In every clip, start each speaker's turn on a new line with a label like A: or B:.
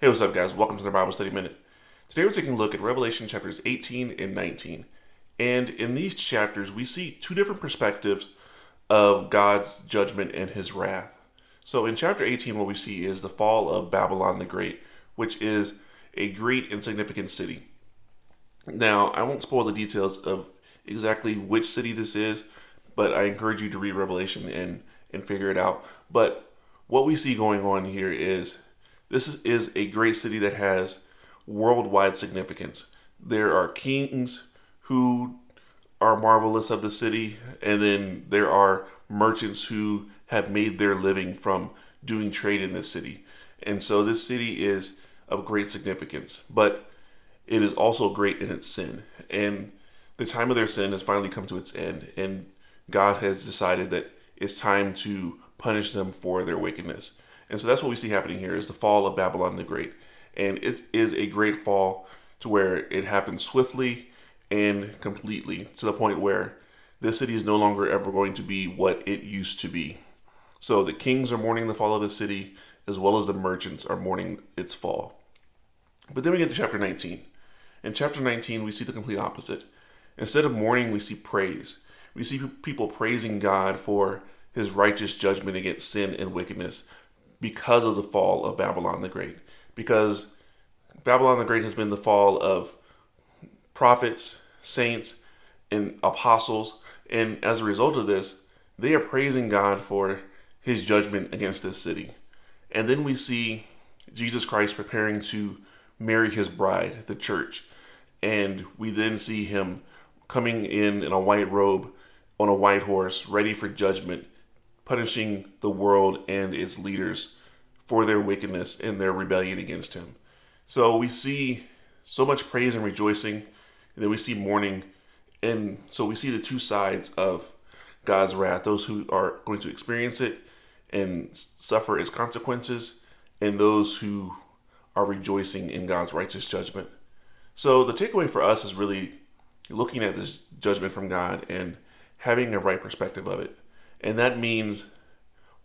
A: Hey, what's up, guys? Welcome to the Bible Study Minute. Today we're taking a look at Revelation chapters 18 and 19. And in these chapters, we see two different perspectives of God's judgment and his wrath. So in chapter 18, what we see is the fall of Babylon the Great, which is a great and significant city. Now, I won't spoil the details of exactly which city this is, but I encourage you to read Revelation and figure it out. But what we see going on here is this is a great city that has worldwide significance. There are kings who are marvelous of the city, and then there are merchants who have made their living from doing trade in this city. And so this city is of great significance, but it is also great in its sin. And the time of their sin has finally come to its end, and God has decided that it's time to punish them for their wickedness. And so that's what we see happening here is the fall of Babylon the Great. And it is a great fall to where it happens swiftly and completely to the point where this city is no longer ever going to be what it used to be. So the kings are mourning the fall of the city as well as the merchants are mourning its fall. But then we get to chapter 19. In chapter 19, we see the complete opposite. Instead of mourning, we see praise. We see people praising God for his righteous judgment against sin and wickedness because of the fall of Babylon the Great. Because Babylon the Great has been the fall of prophets, saints, and apostles. And as a result of this, they are praising God for his judgment against this city. And then we see Jesus Christ preparing to marry his bride, the church. And we then see him coming in a white robe on a white horse, ready for judgment, punishing the world and its leaders for their wickedness and their rebellion against him. So we see so much praise and rejoicing, and then we see mourning. And so we see the two sides of God's wrath, those who are going to experience it and suffer its consequences, and those who are rejoicing in God's righteous judgment. So the takeaway for us is really looking at this judgment from God and having a right perspective of it. And that means,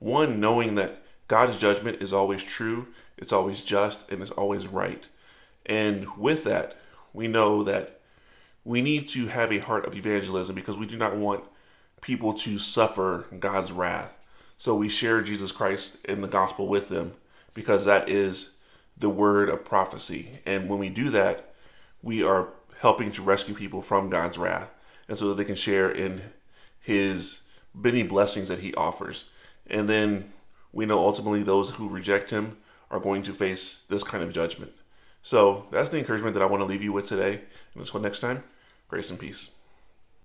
A: one, knowing that God's judgment is always true, it's always just, and it's always right. And with that, we know that we need to have a heart of evangelism because we do not want people to suffer God's wrath. So we share Jesus Christ in the gospel with them because that is the word of prophecy. And when we do that, we are helping to rescue people from God's wrath, and so that they can share in his many blessings that he offers. And then we know ultimately those who reject him are going to face this kind of judgment. So that's the encouragement that I want to leave you with today. And until next time, grace and peace.